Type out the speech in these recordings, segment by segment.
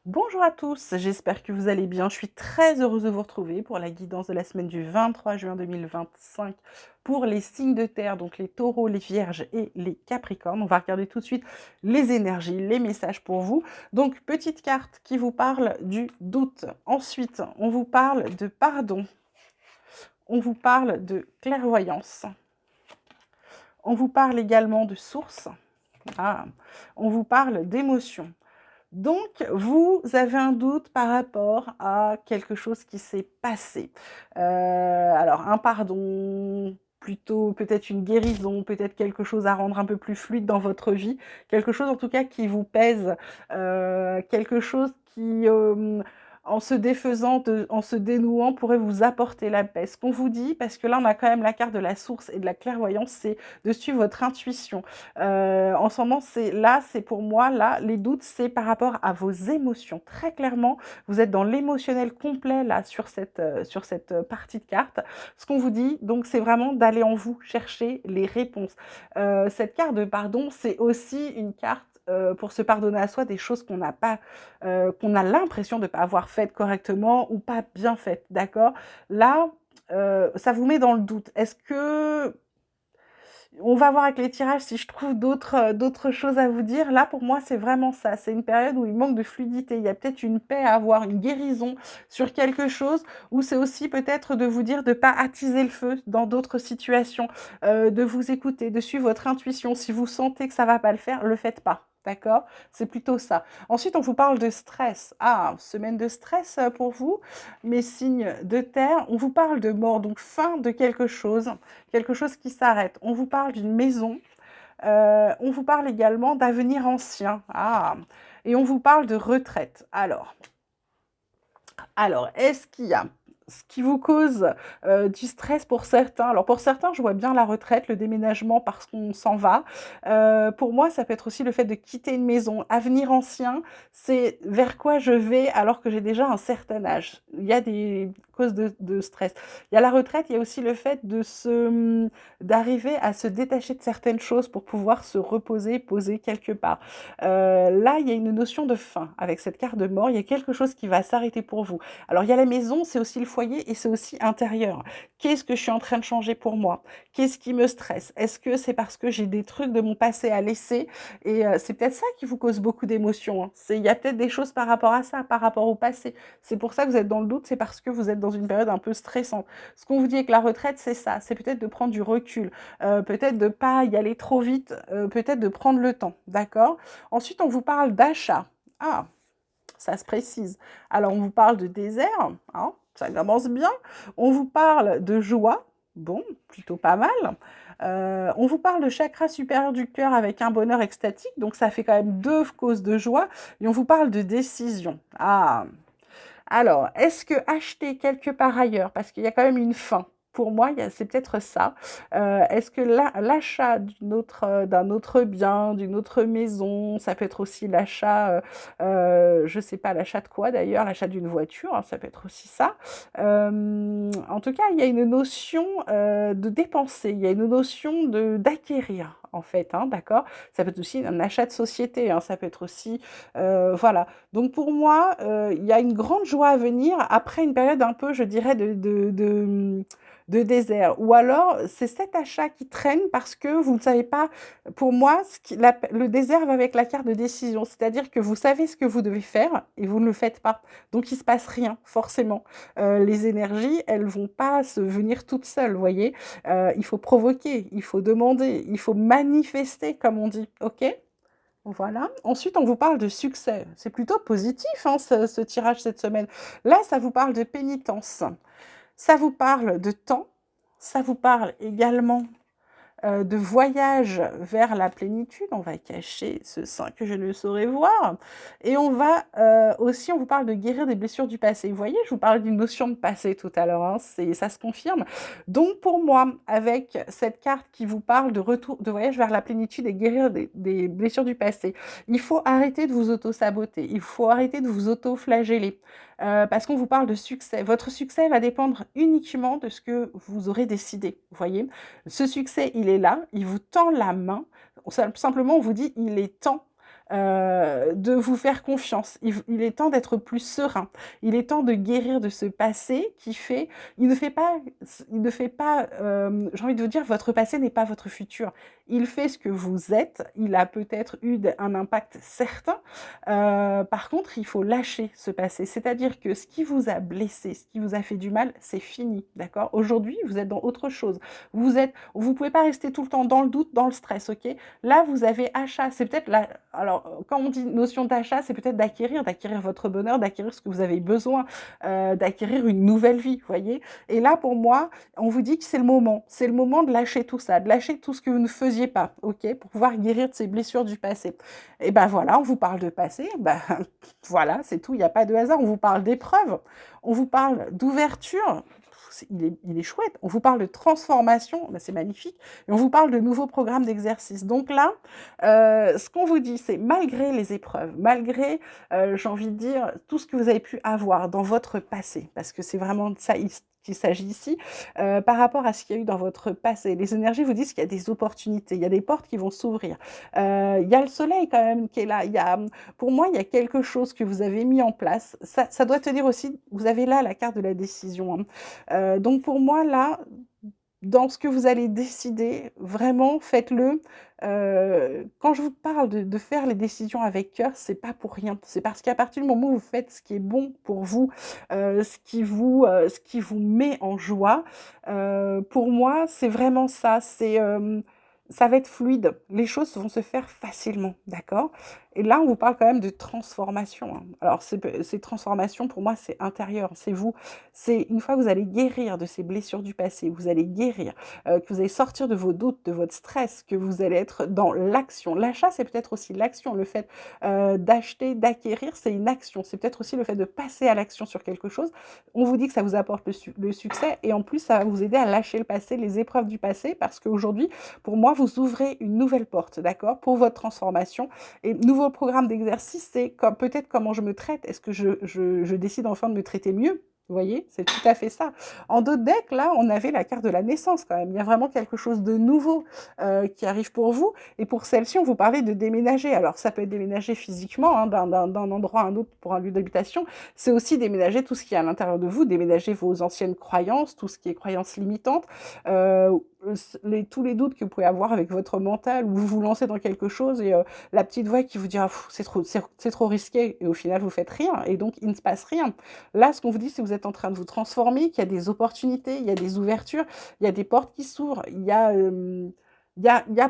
Bonjour à tous, j'espère que vous allez bien. Je suis très heureuse de vous retrouver pour la guidance de la semaine du 23 juin 2025 pour les signes de terre, donc les taureaux, les vierges et les capricornes. On va regarder tout de suite les énergies, les messages pour vous. Donc, petite carte qui vous parle du doute. Ensuite, on vous parle de pardon. On vous parle de clairvoyance. On vous parle également de source. Ah, on vous parle d'émotion. Donc, vous avez un doute par rapport à quelque chose qui s'est passé. Alors, un pardon, plutôt peut-être une guérison, peut-être quelque chose à rendre un peu plus fluide dans votre vie, quelque chose en tout cas qui vous pèse, quelque chose qui, en se défaisant, en se dénouant, pourrait vous apporter la paix. Ce qu'on vous dit, parce que là, on a quand même la carte de la source et de la clairvoyance, c'est de suivre votre intuition. En ce moment, c'est pour moi, là, les doutes, c'est par rapport à vos émotions. Très clairement, vous êtes dans l'émotionnel complet, là, sur cette partie de carte. Ce qu'on vous dit, donc, c'est vraiment d'aller en vous chercher les réponses. Cette carte de pardon, c'est aussi une carte pour se pardonner à soi des choses qu'on n'a pas, qu'on a l'impression de ne pas avoir faites correctement ou pas bien faites, d'accord? Là, ça vous met dans le doute. Est-ce que on va voir avec les tirages si je trouve d'autres choses à vous dire. Là, pour moi, c'est vraiment ça. C'est une période où il manque de fluidité. Il y a peut-être une paix à avoir, une guérison sur quelque chose, ou c'est aussi peut-être de vous dire de ne pas attiser le feu dans d'autres situations, de vous écouter, de suivre votre intuition. Si vous sentez que ça va pas le faire, le faites pas. D'accord? C'est plutôt ça. Ensuite, on vous parle de stress. Ah, semaine de stress pour vous, mes signes de terre. On vous parle de mort, donc fin de quelque chose qui s'arrête. On vous parle d'une maison, on vous parle également d'avenir ancien. Ah, et on vous parle de retraite. Alors, est-ce qu'il y a ce qui vous cause du stress pour certains? Alors, pour certains, je vois bien la retraite, le déménagement parce qu'on s'en va. Pour moi, ça peut être aussi le fait de quitter une maison. Avenir ancien, c'est vers quoi je vais alors que j'ai déjà un certain âge. Il y a des causes de stress. Il y a la retraite, il y a aussi le fait d'arriver à se détacher de certaines choses pour pouvoir se reposer, poser quelque part. Là, il y a une notion de fin. Avec cette carte de mort, il y a quelque chose qui va s'arrêter pour vous. Alors, il y a la maison, c'est aussi le foyer et c'est aussi intérieur. Qu'est-ce que je suis en train de changer pour moi? Qu'est-ce qui me stresse? Est-ce que c'est parce que j'ai des trucs de mon passé à laisser? Et c'est peut-être ça qui vous cause beaucoup d'émotions, hein. Il y a peut-être des choses par rapport à ça, par rapport au passé. C'est pour ça que vous êtes dans le doute, c'est parce que vous êtes dans une période un peu stressante. Ce qu'on vous dit avec la retraite, c'est ça. C'est peut-être de prendre du recul, peut-être de ne pas y aller trop vite, peut-être de prendre le temps, d'accord? Ensuite, on vous parle d'achat. Ah, ça se précise. Alors, on vous parle de désert, hein, ça commence bien. On vous parle de joie, bon, plutôt pas mal. On vous parle de chakra supérieur du cœur avec un bonheur extatique, donc ça fait quand même deux causes de joie. Et on vous parle de décision. Ah, alors, est-ce que acheter quelque part ailleurs, parce qu'il y a quand même une fin, pour moi, c'est peut-être ça. Est-ce que l'achat d'un autre bien, d'une autre maison, ça peut être aussi l'achat, je ne sais pas, l'achat de quoi d'ailleurs, l'achat d'une voiture, hein, ça peut être aussi ça. En tout cas, il y a une notion de dépenser, il y a une notion d'acquérir, en fait, hein, d'accord. Ça peut être aussi un achat de société, hein, ça peut être aussi, voilà. Donc pour moi, il y a une grande joie à venir après une période un peu, je dirais, de désert. Ou alors, c'est cet achat qui traîne parce que vous ne savez pas, pour moi, le désert va avec la carte de décision. C'est-à-dire que vous savez ce que vous devez faire et vous ne le faites pas. Donc il ne se passe rien, forcément. Les énergies, elles ne vont pas se venir toutes seules, vous voyez. Il faut provoquer, il faut demander, il faut manifester, comme on dit. OK? Voilà. Ensuite, on vous parle de succès. C'est plutôt positif, hein, ce tirage cette semaine. Là, ça vous parle de pénitence. Ça vous parle de temps. Ça vous parle également de voyage vers la plénitude. On va cacher ce sein que je ne saurais voir. Et on va aussi, on vous parle de guérir des blessures du passé. Vous voyez, je vous parlais d'une notion de passé tout à l'heure, hein, ça se confirme. Donc pour moi, avec cette carte qui vous parle de retour, de voyage vers la plénitude et guérir des blessures du passé, il faut arrêter de vous auto-saboter, il faut arrêter de vous auto-flageller. Parce qu'on vous parle de succès. Votre succès va dépendre uniquement de ce que vous aurez décidé, vous voyez. Ce succès, il est là, il vous tend la main. Simplement, on vous dit, il est temps de vous faire confiance. Il est temps d'être plus serein. Il est temps de guérir de ce passé qui fait il ne fait pas, j'ai envie de vous dire, votre passé n'est pas votre futur. Il fait ce que vous êtes, il a peut-être eu un impact certain, par contre, il faut lâcher ce passé. C'est-à-dire que ce qui vous a blessé, ce qui vous a fait du mal, c'est fini, d'accord? Aujourd'hui, vous êtes dans autre chose. Vous pouvez pas rester tout le temps dans le doute, dans le stress, OK? Là, vous avez achat, c'est peut-être la alors, quand on dit notion d'achat, c'est peut-être d'acquérir votre bonheur, d'acquérir ce que vous avez besoin, d'acquérir une nouvelle vie, vous voyez? Et là, pour moi, on vous dit que c'est le moment. C'est le moment de lâcher tout ça, de lâcher tout ce que vous ne faisiez pas, OK? Pour pouvoir guérir de ces blessures du passé. Et ben voilà, on vous parle de passé, ben voilà, c'est tout, il y a pas de hasard. On vous parle d'épreuves, on vous parle d'ouverture, il est chouette. On vous parle de transformation, ben c'est magnifique, et on vous parle de nouveaux programmes d'exercice. Donc là, ce qu'on vous dit, c'est malgré les épreuves, malgré, j'ai envie de dire, tout ce que vous avez pu avoir dans votre passé, parce que c'est vraiment de ça qu'il s'agit ici, par rapport à ce qu'il y a eu dans votre passé. Les énergies vous disent qu'il y a des opportunités, il y a des portes qui vont s'ouvrir. Il y a le soleil quand même qui est là. Pour moi, il y a quelque chose que vous avez mis en place. Ça doit te dire aussi, vous avez là la carte de la décision, hein. Donc pour moi, là, dans ce que vous allez décider, vraiment faites-le. Quand je vous parle de faire les décisions avec cœur, c'est pas pour rien. C'est parce qu'à partir du moment où vous faites ce qui est bon pour vous, ce qui vous met en joie, pour moi, c'est vraiment ça. Ça va être fluide. Les choses vont se faire facilement, d'accord? Et là, on vous parle quand même de transformation, hein. Alors ces transformations, pour moi, c'est intérieur, c'est vous. C'est une fois que vous allez guérir de ces blessures du passé, vous allez guérir, que vous allez sortir de vos doutes, de votre stress, que vous allez être dans l'action. L'achat, c'est peut-être aussi l'action. Le fait, d'acheter, d'acquérir, c'est une action. C'est peut-être aussi le fait de passer à l'action sur quelque chose. On vous dit que ça vous apporte le succès et en plus, ça va vous aider à lâcher le passé, les épreuves du passé parce qu'aujourd'hui, pour moi, vous ouvrez une nouvelle porte, d'accord? Pour votre transformation et nouveau programme d'exercice, c'est comme peut-être comment je me traite. Est-ce que je décide enfin de me traiter mieux? Vous voyez? C'est tout à fait ça. En d'autres decks, là, on avait la carte de la naissance quand même. Il y a vraiment quelque chose de nouveau qui arrive pour vous. Et pour celle-ci, on vous parlait de déménager. Alors, ça peut être déménager physiquement, hein, d'un endroit à un autre pour un lieu d'habitation. C'est aussi déménager tout ce qui est à l'intérieur de vous, déménager vos anciennes croyances, tout ce qui est croyances limitantes, euh, tous les doutes que vous pouvez avoir avec votre mental, ou vous vous lancez dans quelque chose et la petite voix qui vous dira: c'est trop risqué, et au final, vous faites rien, et donc il ne se passe rien. Là, ce qu'on vous dit, c'est que vous êtes en train de vous transformer, qu'il y a des opportunités, il y a des ouvertures, il y a des portes qui s'ouvrent, il y a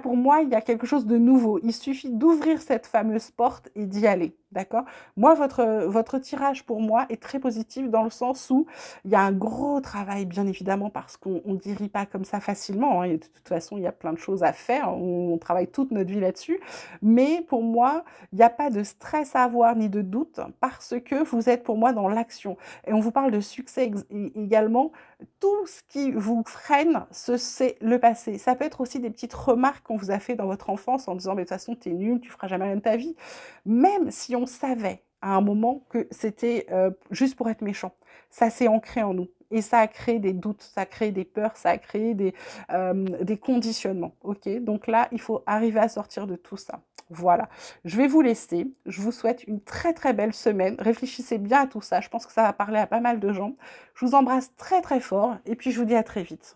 pour moi, il y a quelque chose de nouveau. Il suffit d'ouvrir cette fameuse porte et d'y aller, d'accord? Moi, votre tirage, pour moi, est très positif dans le sens où il y a un gros travail, bien évidemment, parce qu'on ne guérit pas comme ça facilement, hein, et de toute façon, il y a plein de choses à faire. On travaille toute notre vie là-dessus. Mais pour moi, il n'y a pas de stress à avoir ni de doute parce que vous êtes pour moi dans l'action. Et on vous parle de succès également. Tout ce qui vous freine, c'est le passé. Ça peut être aussi des petites remarques qu'on vous a fait dans votre enfance en disant: mais de toute façon, t'es nul, tu feras jamais rien de ta vie. Même si on savait à un moment que c'était juste pour être méchant, ça s'est ancré en nous. Et ça a créé des doutes, ça a créé des peurs, ça a créé des conditionnements. Ok? Donc là, il faut arriver à sortir de tout ça. Voilà. Je vais vous laisser. Je vous souhaite une très très belle semaine. Réfléchissez bien à tout ça. Je pense que ça va parler à pas mal de gens. Je vous embrasse très très fort et puis je vous dis à très vite.